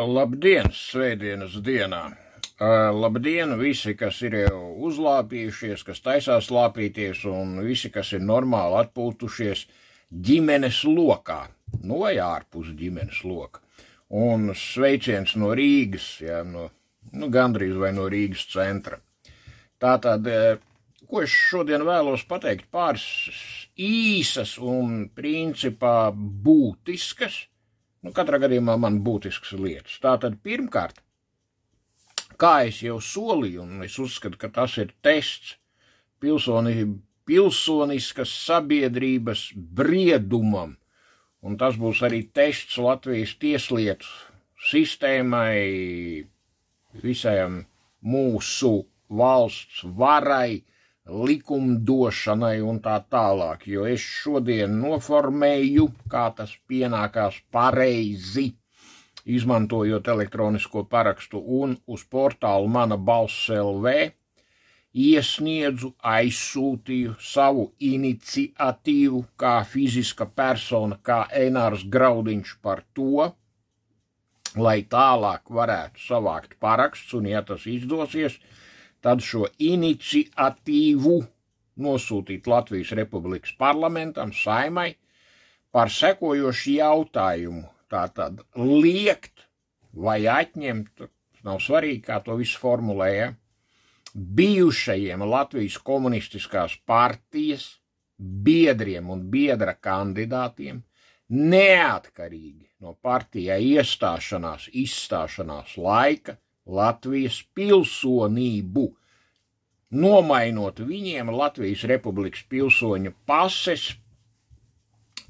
Labdien, svētdienas dienā! Labdien visi, kas ir jau uzlāpījušies, kas taisās lāpīties, un visi, kas ir normāli atpūtušies ģimenes lokā, vai ārpus ģimenes loka. Un sveiciens no Rīgas, gandrīz vai no Rīgas centra. Tātad, ko es šodien vēlos pateikt, pāris īsas un principā būtiskas, katrā gadījumā man būtiskas lietas. Tātad, pirmkārt, kā es jau solīju, un es uzskatu, ka tas ir tests pilsoniskas sabiedrības briedumam, un tas būs arī tests Latvijas tieslietu sistēmai, visajam mūsu valsts varai, likumdošanai un tā tālāk, jo es šodien noformēju, kā tas pienākās pareizi, izmantojot elektronisko parakstu, un uz portālu Mana Balss LV iesniedzu, aizsūtīju savu iniciatīvu kā fiziska persona, kā Einārs Graudiņš par to, lai tālāk varētu savākt paraksts, un ja tas izdosies, tad šo iniciatīvu nosūtīt Latvijas Republikas parlamentam, Saeimai, par sekojošu jautājumu. Tātad liekt vai atņemt, nav svarīgi, kā to visu formulēja, bijušajiem Latvijas komunistiskās partijas biedriem un biedra kandidātiem neatkarīgi no partijai iestāšanās, izstāšanās laika Latvijas pilsonību, nomainot viņiem Latvijas Republikas pilsoņa pases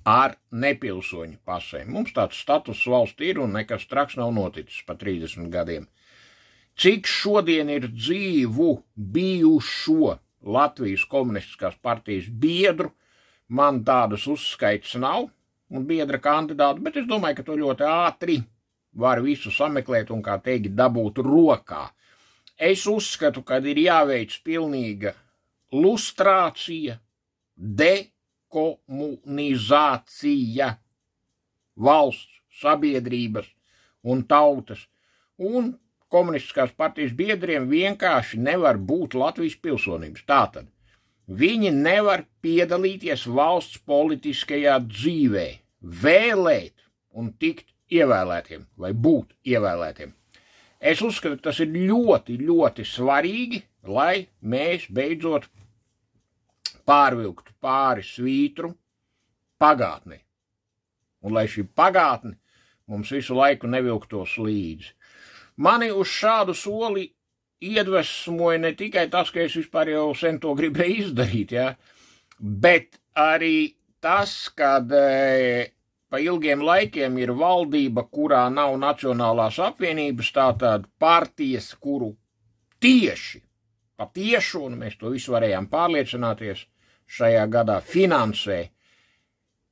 ar nepilsoņu pasēm. Mums tāds status valsts ir un nekas traks nav noticis pa 30 gadiem. Cik šodien ir dzīvu bijušo Latvijas komunistiskās partijas biedru, man tādas uzskaits nav un biedra kandidātu, bet es domāju, ka to ļoti ātri var visu sameklēt un, kā teikt, dabūt rokā. Es uzskatu, ka ir jāveic pilnīga lustrācija, dekomunizācija valsts, sabiedrības un tautas, un komunistiskās partijas biedriem vienkārši nevar būt Latvijas pilsonības. Tātad, viņi nevar piedalīties valsts politiskajā dzīvē, vēlēt un tikt ievēlētiem vai būt ievēlētiem. Es uzskatu, ka tas ir ļoti, ļoti svarīgi, lai mēs beidzot pārvilktu pāri svītru pagātnē. Un lai šī pagātne mums visu laiku nevilktos līdzi. Mani uz šādu soli iedvesmoja ne tikai tas, ka es vispār jau sen to gribēju izdarīt, bet arī tas, kad pa ilgiem laikiem ir valdība, kurā nav Nacionālās apvienības, tātad partijas, kuru patieši, un mēs to visu varējām pārliecināties, šajā gadā finansē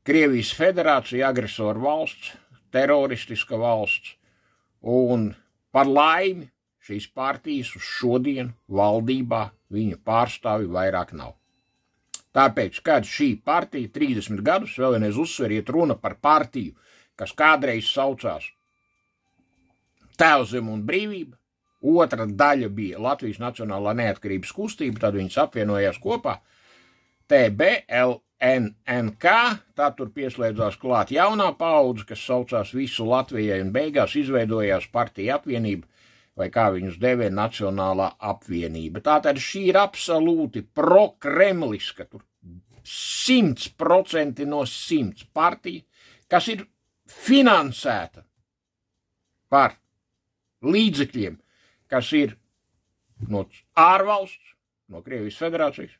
Krievijas federācija, agresoru valsts, teroristiska valsts, un par laimi šīs partijas uz šodien valdībā viņu pārstāvi vairāk nav. Tāpēc, kad šī partija 30 gadus, vēlreiz uzsveriet, runa par partiju, kas kādreiz saucās Tēvzeme un brīvība, otra daļa bija Latvijas Nacionālā neatkarības kustība, tad viņas apvienojās kopā TBLNNK, tad tur pieslēdzās klāt jaunā paudze, kas saucās Visu Latvijai, un beigās izveidojās partija apvienība, vai kā viņus devē Nacionālā apvienība. Tātad šī ir absolūti prokremliska, tur 100% no 100 partija, kas ir finansēta par līdzekļiem, kas ir no ārvalsts, no Krievijas federācijas.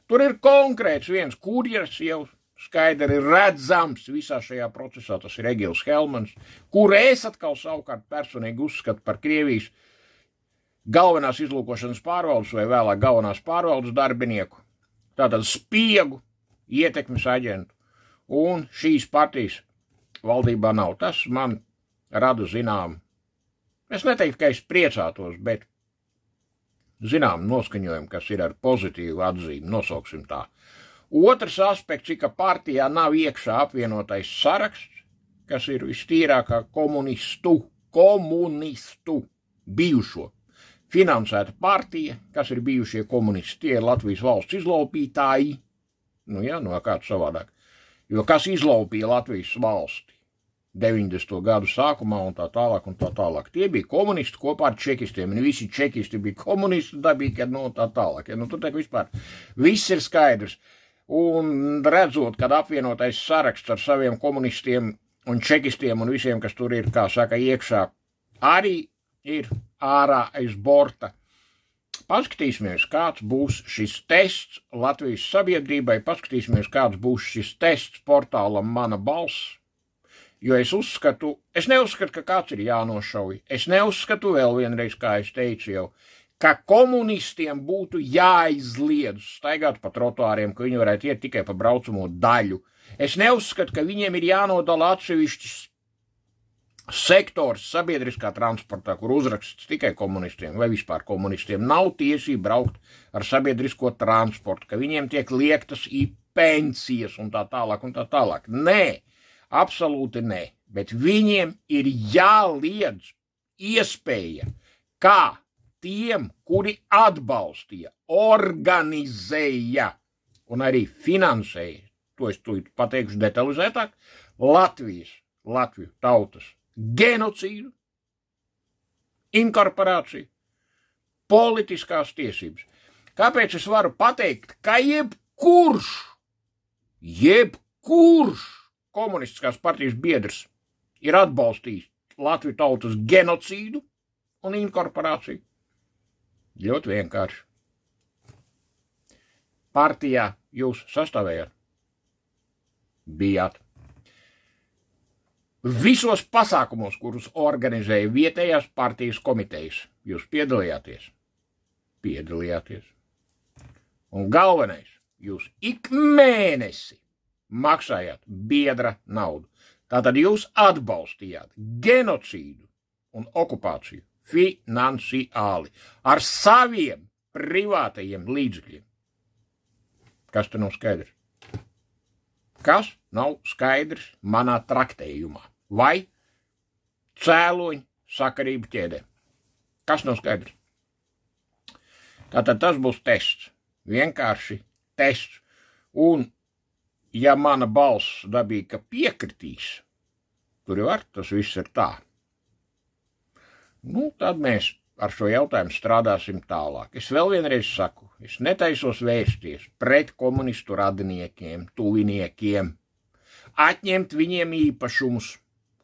Tur ir konkrēts viens kurjers jau skaidri redzams visā šajā procesā, tas ir Egils Helmans, kur es atkal savukārt personīgi uzskatu par Krievijas galvenās izlūkošanas pārvaldes vai vēlāk galvenās pārvaldes darbinieku, tātad spiegu, ietekmes aģentu, un šīs partijas valdībā nav. Tas man rada zinām, es neteiktu, ka es priecātos, bet zinām noskaņojumu, kas ir ar pozitīvu atzīmi, nosauksim tā. Otrs aspekts ir, ka partijā nav iekšā apvienotais saraksts, kas ir vistīrākā komunistu komunistu bijušo finansēta partija, kas ir bijušie komunisti, tie ir Latvijas valsts izlaupītāji. Nu jā, no kāds savādāk. Jo kas izlaupīja Latvijas valsti 90. gadu sākumā un tā tālāk un tā tālāk. Tie bija komunisti kopā ar čekistiem, un visi čekisti bija komunisti dabīgi, un tā tālāk. Ja, nu, tur teik vispār viss ir skaidrs. Un redzot, kad apvienotais saraksts ar saviem komunistiem un čekistiem un visiem, kas tur ir, kā saka, iekšā, arī ir ārā aiz borta. Paskatīsimies, kāds būs šis tests Latvijas sabiedrībai, paskatīsimies, kāds būs šis tests portālam Mana balss, jo es neuzskatu, ka kāds ir jānošauj, es neuzskatu vēl vienreiz, kā es teicu jau, ka komunistiem būtu jāizliedz staigāt pa trotuāriem, ka viņi varētu iet tikai pa braucamo daļu. Es neuzskatu, ka viņiem ir jānodala atsevišķis sektors sabiedriskā transportā, kur uzraksts tikai komunistiem vai vispār komunistiem nav tiesība braukt ar sabiedrisko transportu, ka viņiem tiek liektas i pensijas un tā tālāk un tā tālāk. Nē, absolūti nē, bet viņiem ir jāliedz iespēja, kā tiem, kuri atbalstīja, organizēja un arī finansēja, to es pateikšu detalizētāk, Latviju tautas genocīdu, inkorporāciju, politiskās tiesības. Kāpēc es varu pateikt, ka jebkurš komunistiskās partijas biedrs ir atbalstījis Latviju tautas genocīdu un inkorporāciju? Ļoti vienkārši. Partijā jūs sastāvējāt, bijāt. Visos pasākumos, kurus organizēja vietējās partijas komitejas, jūs piedalījāties. Un galvenais, jūs ik mēnesi maksājāt biedra naudu. Tātad jūs atbalstījāt genocīdu un okupāciju finansiāli ar saviem privātajiem līdzekļiem. Kas te nav skaidrs? Kas nav skaidrs manā traktējumā? Vai cēloņu sakarību ķēdē? Kas nav skaidrs? Tātad tas būs tests. Vienkārši tests. Un, ja mana balss dabīgi, ka piekritīs, tur jau tas viss ir tā. Nu, tad mēs ar šo jautājumu strādāsim tālāk. Es vēl vienreiz saku, es netaisos vērsties pret komunistu radiniekiem, tuviniekiem, atņemt viņiem īpašumus,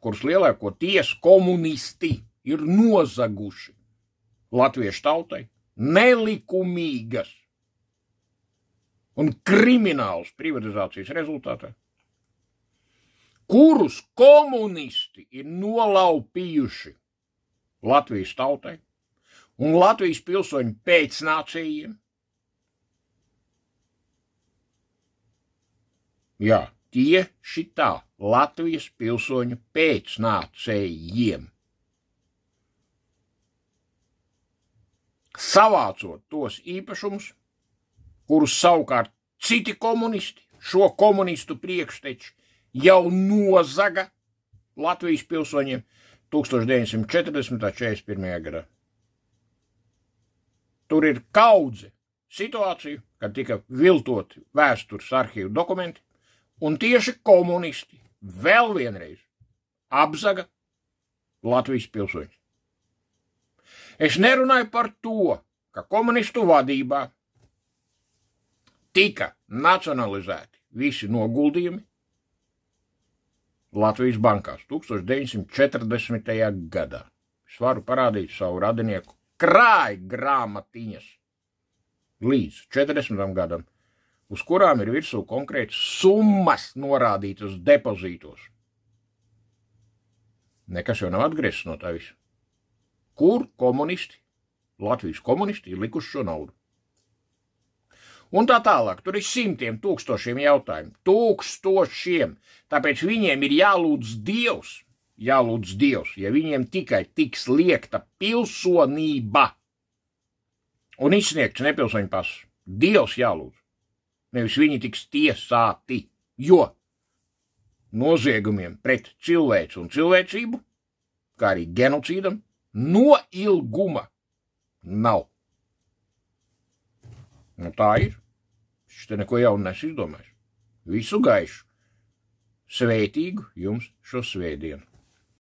kurus lielākoties komunisti ir nozaguši latviešu tautai, nelikumīgas un kriminālas privatizācijas rezultātā, kurus komunisti ir nolaupījuši Latvijas tautai un Latvijas pilsoņu pēcnācējiem. Jā, tieši tā, Latvijas pilsoņu pēcnācējiem. Savācot tos īpašumus, kurus savukārt citi komunisti, šo komunistu priekšteči, jau nozaga Latvijas pilsoņiem 1940. un 41. gadā. Tur ir kaudze situāciju, kad tika viltoti vēstures arhīvu dokumenti, un tieši komunisti vēl vienreiz apzaga Latvijas pilsoņus. Es nerunāju par to, ka komunistu vadībā tika nacionalizēti visi noguldījumi Latvijas bankās 1940. gadā. Es varu parādīt savu radinieku krāju grāmatiņas līdz 40. gadam, uz kurām ir virsū konkrētas summas norādītas depozītos. Nekas jau nav atgriezts no tā visu. Kur komunisti, Latvijas komunisti, ir likuši šo naudu? Un tā tālāk, tur ir simtiem tūkstošiem jautājumu. Tūkstošiem. Tāpēc viņiem ir jālūdz Dievs, ja viņiem tikai tiks liekta pilsonība un izsniegts nepilsoņu pass. Dievs jālūdz. Nevis viņi tiks tiesāti, jo noziegumiem pret cilvēci un cilvēcību, kā arī genocīdam, noilguma nav. Nu tā ir. Šis te neko jaunu nesu izdomājis. Visu gaišu. Svētīgu jums šo svētdienu.